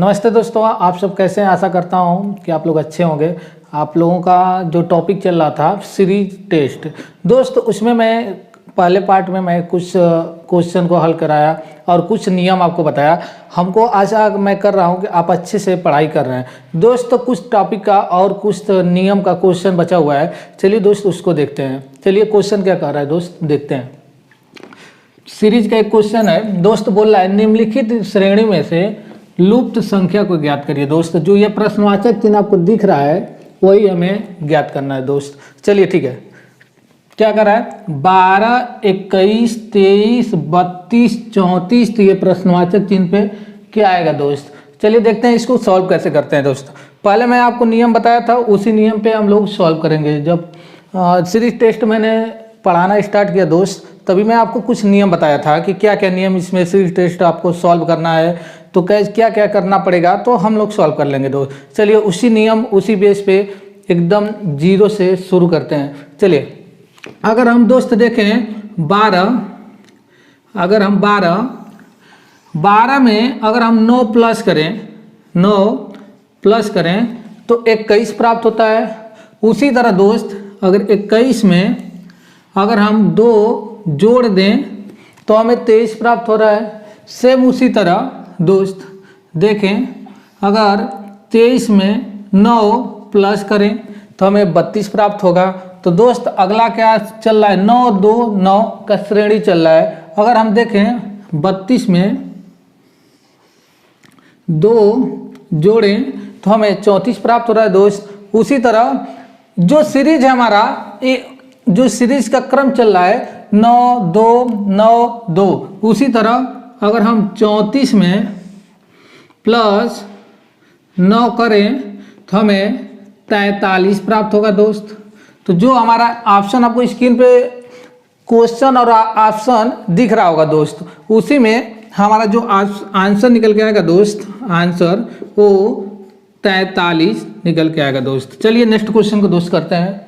नमस्ते दोस्तों, आप सब कैसे हैं। आशा करता हूं कि आप लोग अच्छे होंगे। आप लोगों का जो टॉपिक चल रहा था सीरीज टेस्ट दोस्त, उसमें मैं पहले पार्ट में मैं कुछ क्वेश्चन को हल कराया और कुछ नियम आपको बताया। हमको आशा मैं कर रहा हूं कि आप अच्छे से पढ़ाई कर रहे हैं दोस्त। कुछ टॉपिक का और कुछ नियम का क्वेश्चन बचा हुआ है। चलिए दोस्त उसको देखते हैं। चलिए क्वेश्चन क्या कह रहा है दोस्त, देखते हैं। सीरीज का एक क्वेश्चन है दोस्त, बोल रहा है निम्नलिखित श्रेणी में से लुप्त संख्या को ज्ञात करिए। दोस्त जो ये प्रश्नवाचक चिन्ह आपको दिख रहा है वही हमें ज्ञात करना है दोस्त। चलिए ठीक है, क्या कर रहा है 12, 21, 23, 32, 34। तो ये प्रश्नवाचक चिन्ह पे क्या आएगा दोस्त। चलिए देखते हैं इसको सॉल्व कैसे करते हैं दोस्त। पहले मैं आपको नियम बताया था, उसी नियम पे हम लोग सॉल्व करेंगे। जब सीरीज टेस्ट मैंने पढ़ाना स्टार्ट किया दोस्त, तभी मैं आपको कुछ नियम बताया था कि क्या क्या नियम इसमें सीरीज टेस्ट आपको सॉल्व करना है, तो क्या क्या करना पड़ेगा, तो हम लोग सॉल्व कर लेंगे दोस्त। चलिए उसी नियम उसी बेस पे एकदम जीरो से शुरू करते हैं। चलिए अगर हम दोस्त देखें 12, अगर हम 12 में अगर हम 9 प्लस करें तो 21 प्राप्त होता है। उसी तरह दोस्त अगर 21 में अगर हम 2 जोड़ दें तो हमें 23 प्राप्त हो रहा है। सेम उसी तरह दोस्त देखें, अगर 23 में 9 प्लस करें तो हमें 32 प्राप्त होगा। तो दोस्त अगला क्या चल रहा है, 9, 2, 9 का श्रेणी चल रहा है। अगर हम देखें 32 में 2 जोड़ें तो हमें 34 प्राप्त हो रहा है दोस्त। उसी तरह जो सीरीज है हमारा, जो सीरीज का क्रम चल रहा है 9, 2, 9, 2, उसी तरह अगर हम 34 में प्लस 9 करें तो हमें 43 प्राप्त होगा दोस्त। तो जो हमारा ऑप्शन आपको स्क्रीन पे क्वेश्चन और ऑप्शन दिख रहा होगा दोस्त, उसी में हमारा जो आंसर निकल के आएगा दोस्त, आंसर वो 43 निकल के आएगा दोस्त। चलिए नेक्स्ट क्वेश्चन को दोस्त करते हैं।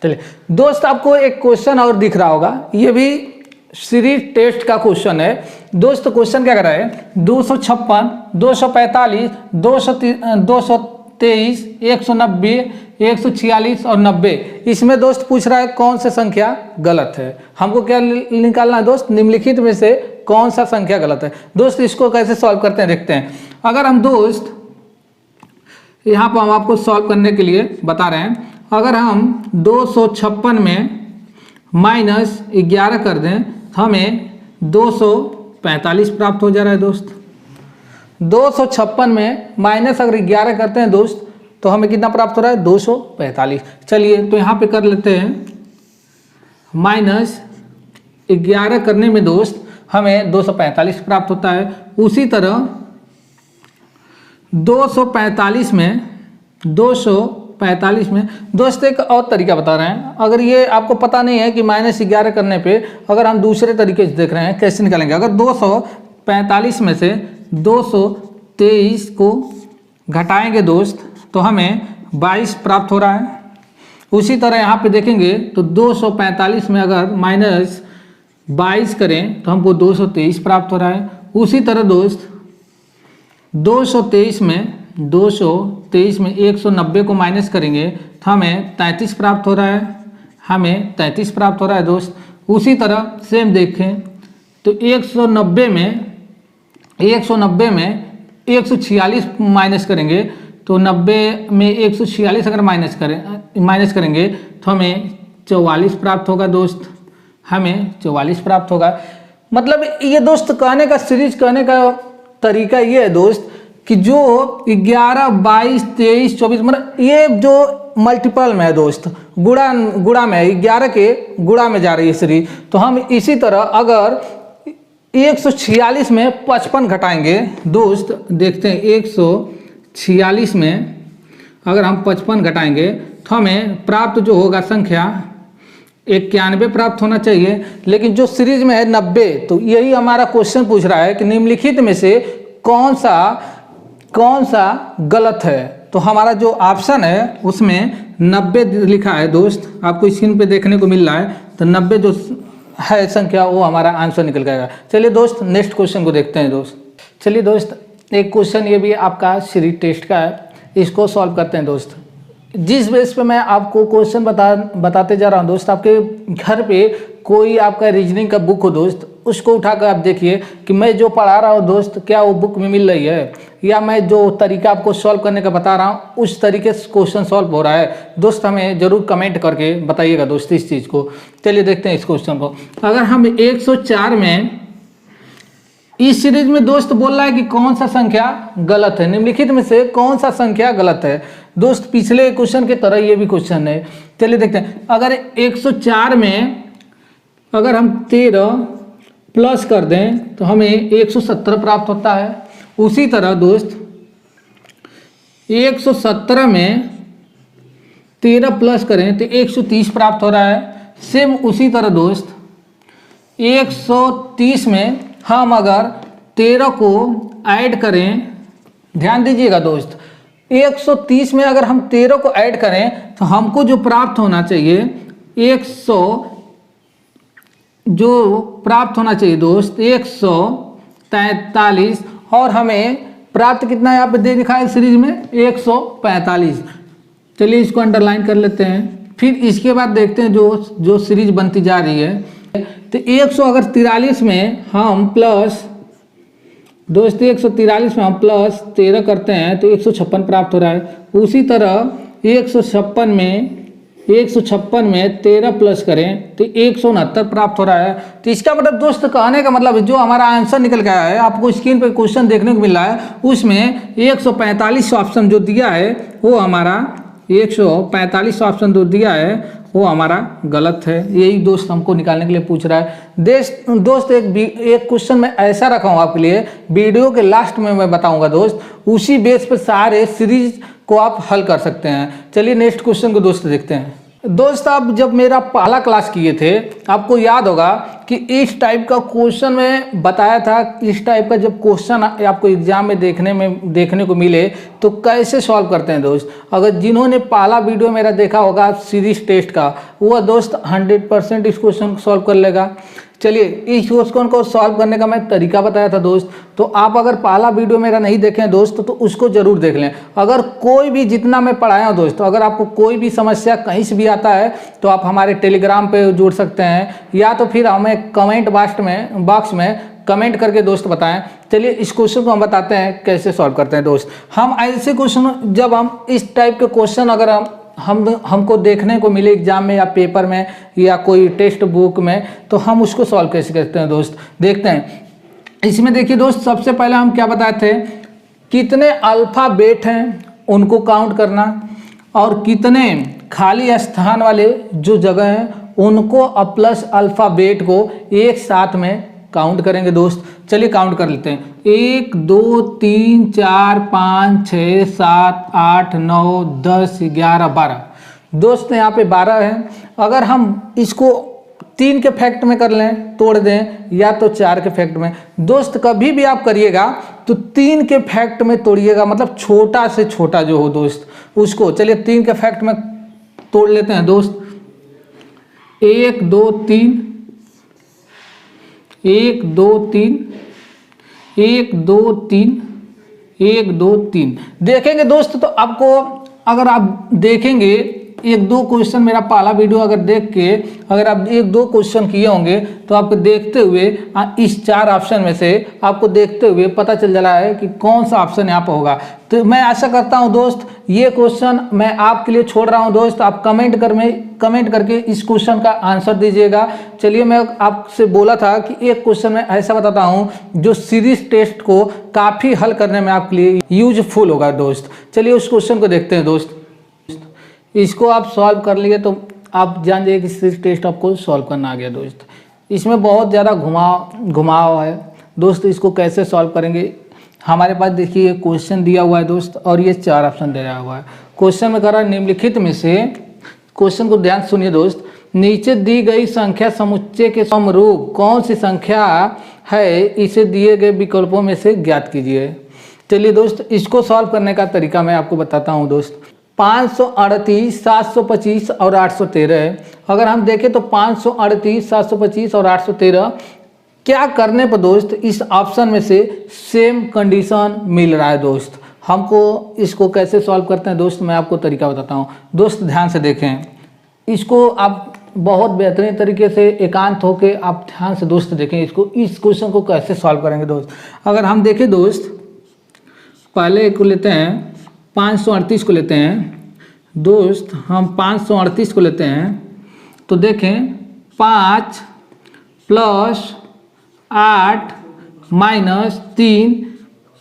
चलिए दोस्त आपको एक क्वेश्चन और दिख रहा होगा, ये भी सीरीज टेस्ट का क्वेश्चन है दोस्त। क्वेश्चन क्या कर रहा है 256, 245, 223, 190, 146 और 90। इसमें दोस्त पूछ रहा है कौन सा संख्या गलत है। हमको क्या निकालना है दोस्त, निम्नलिखित में से कौन सा संख्या गलत है। दोस्त इसको कैसे सॉल्व करते हैं देखते हैं। अगर हम दोस्त यहाँ पर हम आपको सॉल्व करने के लिए बता रहे हैं, अगर हम 256 में -11 कर दें तो हमें 245 प्राप्त हो जा रहा है दोस्त। 256 में माइनस अगर 11 करते हैं दोस्त तो हमें कितना प्राप्त हो रहा है 245। चलिए तो यहाँ पे कर लेते हैं, -11 करने में दोस्त हमें 245 प्राप्त होता है। उसी तरह 245 में दोस्त एक और तरीका बता रहे हैं। अगर ये आपको पता नहीं है कि -11 करने पे अगर हम दूसरे तरीके से देख रहे हैं कैसे निकालेंगे। अगर 245 में से 223 को घटाएंगे दोस्त तो हमें 22 प्राप्त हो रहा है। उसी तरह यहाँ पे देखेंगे तो 245 में अगर -22 करें तो हमको 223 प्राप्त हो रहा है। उसी तरह दोस्त 223 में 190 को माइनस करेंगे तो हमें 33 प्राप्त हो रहा है, दोस्त। उसी तरह सेम देखें तो 190 में 146 माइनस करेंगे तो 90 में 146 अगर माइनस करेंगे तो हमें 44 प्राप्त होगा दोस्त, हमें 44 प्राप्त होगा। मतलब ये दोस्त कहने का, सीरीज कहने का तरीका ये है दोस्त कि जो 11, 22, 23, 24 मतलब ये जो मल्टीपल में है दोस्त, गुणा में है, 11 के गुणा में जा रही है सीरीज। तो हम इसी तरह अगर 146 में 55 घटाएंगे दोस्त, देखते हैं 146 में अगर हम 55 घटाएंगे तो हमें प्राप्त जो होगा संख्या 91 प्राप्त होना चाहिए। लेकिन जो सीरीज में है 90, तो यही हमारा क्वेश्चन पूछ रहा है कि निम्नलिखित में से कौन सा गलत है। तो हमारा जो ऑप्शन है उसमें 90 लिखा है दोस्त, आपको स्क्रीन पे देखने को मिल रहा है। तो 90 जो है संख्या वो हमारा आंसर निकल जाएगा। चलिए दोस्त नेक्स्ट क्वेश्चन को देखते हैं दोस्त। चलिए दोस्त एक क्वेश्चन ये भी आपका सीरीज टेस्ट का है, इसको सॉल्व करते हैं दोस्त। जिस बेस पे मैं आपको क्वेश्चन बताते जा रहा हूँ दोस्त, आपके घर पे कोई आपका रीजनिंग का बुक हो दोस्त, उसको उठाकर आप देखिए कि मैं जो पढ़ा रहा हूँ दोस्त क्या वो बुक में मिल रही है, या मैं जो तरीका आपको सॉल्व करने का बता रहा हूँ उस तरीके से क्वेश्चन सॉल्व हो रहा है दोस्त। हमें ज़रूर कमेंट करके बताइएगा दोस्त इस चीज़ को। चलिए देखते हैं इस क्वेश्चन को। अगर हम 104 में इस सीरीज में दोस्त बोल रहा है कि कौन सा संख्या गलत है, निम्नलिखित में से कौन सा संख्या गलत है दोस्त। पिछले क्वेश्चन की तरह ये भी क्वेश्चन है। चलिए देखते हैं। अगर 104 में अगर हम 13 प्लस कर दें तो हमें 117 प्राप्त होता है। उसी तरह दोस्त 117 में 13 प्लस करें तो 130 प्राप्त हो रहा है। सेम उसी तरह दोस्त 130 में हम अगर 13 को ऐड करें, ध्यान दीजिएगा दोस्त, 130 में अगर हम 13 को ऐड करें तो हमको जो प्राप्त होना चाहिए 100 जो प्राप्त होना चाहिए दोस्त 143, और हमें प्राप्त कितना यहाँ पे दे दिखा है सीरीज में 145। चलिए इसको अंडरलाइन कर लेते हैं। फिर इसके बाद देखते हैं जो सीरीज बनती जा रही है। तो 143 में हम प्लस दोस्त 143 में हम प्लस 13 करते हैं तो 156 प्राप्त हो रहा है। उसी तरह 156 में 13 प्लस करें तो 169 प्राप्त हो रहा है। तो इसका मतलब दोस्त कहने का मतलब जो हमारा आंसर निकल गया है, आपको स्क्रीन पर क्वेश्चन देखने को मिल रहा है, उसमें 145 ऑप्शन जो दिया है वो हमारा 145 ऑप्शन जो दिया है वो हमारा गलत है। यही दोस्त हमको निकालने के लिए पूछ रहा है। दोस्त एक क्वेश्चन मैं ऐसा रखा हूँ आपके लिए, वीडियो के लास्ट में मैं बताऊंगा दोस्त, उसी बेस पर सारे सीरीज को आप हल कर सकते हैं। चलिए नेक्स्ट क्वेश्चन को दोस्त देखते हैं। दोस्त आप जब मेरा पहला क्लास किए थे आपको याद होगा कि इस टाइप का क्वेश्चन मैं बताया था। इस टाइप का जब क्वेश्चन आपको एग्जाम में देखने को मिले तो कैसे सॉल्व करते हैं दोस्त। अगर जिन्होंने पहला वीडियो मेरा देखा होगा सीरीज टेस्ट का, वह दोस्त 100% इस क्वेश्चन को सॉल्व कर लेगा। चलिए इस क्वेश्चन को सॉल्व करने का मैं तरीका बताया था दोस्त, तो आप अगर पहला वीडियो मेरा नहीं देखें दोस्त तो उसको जरूर देख लें। अगर कोई भी जितना मैं पढ़ाया हूँ दोस्त, अगर आपको कोई भी समस्या कहीं से भी आता है तो आप हमारे टेलीग्राम पे जुड़ सकते हैं, या तो फिर हमें कमेंट बॉक्स में कमेंट करके दोस्त बताएं। चलिए इस क्वेश्चन को हम बताते हैं कैसे सॉल्व करते हैं दोस्त। हम ऐसे क्वेश्चन, जब हम इस टाइप के क्वेश्चन अगर हमको देखने को मिले एग्जाम में या पेपर में या कोई टेक्स्ट बुक में, तो हम उसको सॉल्व कैसे करते हैं दोस्त, देखते हैं। इसमें देखिए दोस्त, सबसे पहले हम क्या बताए थे, कितने अल्फ़ाबेट हैं उनको काउंट करना, और कितने खाली स्थान वाले जो जगह हैं उनको प्लस अल्फ़ाबेट को एक साथ में काउंट करेंगे दोस्त। चलिए काउंट कर लेते हैं। 1 2 3 4 5 6 7 8 9 10 11 12 दोस्त यहाँ पे 12 है। अगर हम इसको 3 के फैक्ट में कर लें, तोड़ दें, या तो 4 के फैक्ट में दोस्त, कभी भी आप करिएगा तो 3 के फैक्ट में तोड़िएगा, मतलब छोटा से छोटा जो हो दोस्त उसको। चलिए 3 के फैक्ट में तोड़ लेते हैं दोस्त। 1 2 3 1 2 3 1 2 3 1 2 3 देखेंगे दोस्त। तो आपको अगर आप देखेंगे 1-2 क्वेश्चन, मेरा पहला वीडियो अगर देख के अगर आप 1-2 क्वेश्चन किए होंगे तो आपको देखते हुए इस 4 ऑप्शन में से आपको देखते हुए पता चल जा रहा है कि कौन सा ऑप्शन यहाँ पर होगा। तो मैं आशा करता हूँ दोस्त ये क्वेश्चन मैं आपके लिए छोड़ रहा हूँ दोस्त, आप कमेंट करके इस क्वेश्चन का आंसर दीजिएगा। चलिए मैं आपसे बोला था कि एक क्वेश्चन में ऐसा बताता हूँ जो सीरीज टेस्ट को काफ़ी हल करने में आपके लिए यूजफुल होगा दोस्त। चलिए उस क्वेश्चन को देखते हैं दोस्त। इसको आप सॉल्व कर लिए तो आप जान जाइए कि सीरीज टेस्ट आपको सॉल्व करना आ गया दोस्त। इसमें बहुत ज़्यादा घुमाव है दोस्त। इसको कैसे सॉल्व करेंगे, हमारे पास देखिए क्वेश्चन दिया हुआ है दोस्त, और ये 4 ऑप्शन दिया हुआ है। क्वेश्चन में कह रहा है निम्नलिखित में से, क्वेश्चन को ध्यान सुनिए दोस्त, नीचे दी गई संख्या समुच्चय के समरूप कौन सी संख्या है, इसे दिए गए विकल्पों में से ज्ञात कीजिए। चलिए दोस्त इसको सॉल्व करने का तरीका मैं आपको बताता हूँ दोस्त। 538, 725 और 813 है। अगर हम देखें तो 538, 725 और 813 क्या करने पर दोस्त इस ऑप्शन में से सेम कंडीशन मिल रहा है दोस्त। हमको इसको कैसे सॉल्व करते हैं दोस्त, मैं आपको तरीका बताता हूँ। दोस्त ध्यान से देखें, इसको आप बहुत बेहतरीन तरीके से एकांत होके आप ध्यान से दोस्त देखें इसको, इस क्वेश्चन को कैसे सॉल्व करेंगे दोस्त। अगर हम देखें दोस्त, पहले को लेते हैं 538 को लेते हैं दोस्त, हम 538 को लेते हैं तो देखें 5 + 8 - 3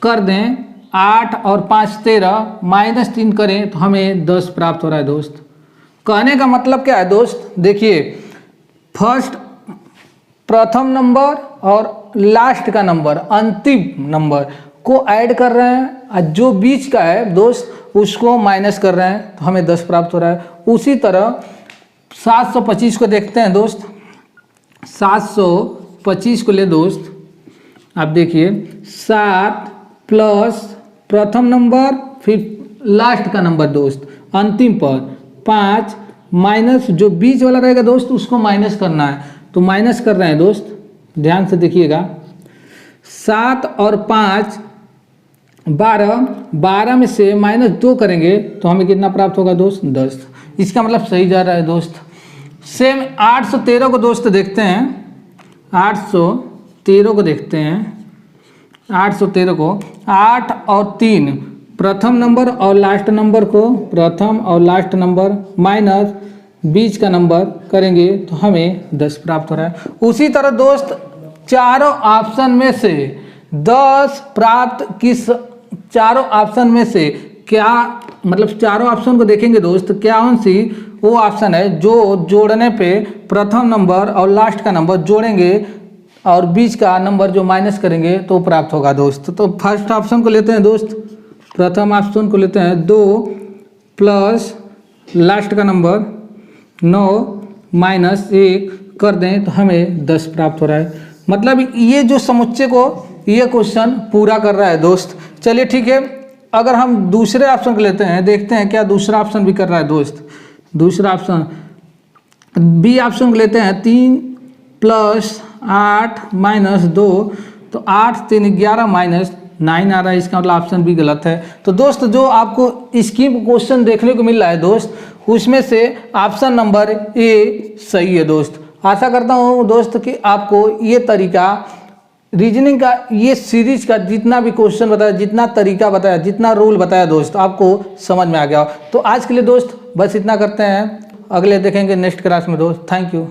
कर दें, 8 और 5 13, -3 करें तो हमें 10 प्राप्त हो रहा है दोस्त। कहने का मतलब क्या है दोस्त, देखिए प्रथम नंबर और लास्ट का नंबर, अंतिम नंबर को ऐड कर रहे हैं और जो बीच का है दोस्त उसको माइनस कर रहे हैं तो हमें 10 प्राप्त हो रहा है। उसी तरह 725 को देखते हैं दोस्त, 725 को ले दोस्त, आप देखिए 7 + प्रथम नंबर फिर लास्ट का नंबर दोस्त, अंतिम पर 5 माइनस जो बीच वाला रहेगा दोस्त उसको माइनस करना है, तो माइनस कर रहे हैं दोस्त, ध्यान से देखिएगा। 7 और 5 12, 12 में से -2 करेंगे तो हमें कितना प्राप्त होगा दोस्त, 10। इसका मतलब सही जा रहा है दोस्त। सेम 813 को दोस्त देखते हैं, 813 को देखते हैं, 813 को 8 और 3 प्रथम नंबर और लास्ट नंबर को, प्रथम और लास्ट नंबर माइनस बीच का नंबर करेंगे तो हमें 10 प्राप्त हो रहा है। उसी तरह दोस्त चारों ऑप्शन में से 10 प्राप्त किस, चारों ऑप्शन में से क्या मतलब चारों ऑप्शन को देखेंगे दोस्त, क्या कौन सी वो ऑप्शन है जो जोड़ने पे प्रथम नंबर और लास्ट का नंबर जोड़ेंगे और बीच का नंबर जो माइनस करेंगे तो प्राप्त होगा दोस्त। तो फर्स्ट ऑप्शन को लेते हैं दोस्त, प्रथम ऑप्शन को लेते हैं 2 + लास्ट का नंबर 9 -1 कर दें तो हमें 10 प्राप्त हो रहा है। मतलब ये जो समुच्चय को ये क्वेश्चन पूरा कर रहा है दोस्त। चलिए ठीक है, अगर हम दूसरे ऑप्शन को लेते हैं, देखते हैं क्या दूसरा ऑप्शन भी कर रहा है दोस्त। दूसरा ऑप्शन बी ऑप्शन को लेते हैं, 3 + 8 - 2 तो 8 3 11 -9 आ रहा है, इसका मतलब ऑप्शन भी गलत है। तो दोस्त जो आपको स्कीम क्वेश्चन देखने को मिल रहा है दोस्त, उसमें से ऑप्शन नंबर ए सही है दोस्त। आशा करता हूँ दोस्त कि आपको ये तरीका रीजनिंग का, ये सीरीज का जितना भी क्वेश्चन बताया, जितना तरीका बताया, जितना रूल बताया दोस्त आपको समझ में आ गया हो। तो आज के लिए दोस्त बस इतना करते हैं, अगले देखेंगे नेक्स्ट क्लास में दोस्त। Thank you.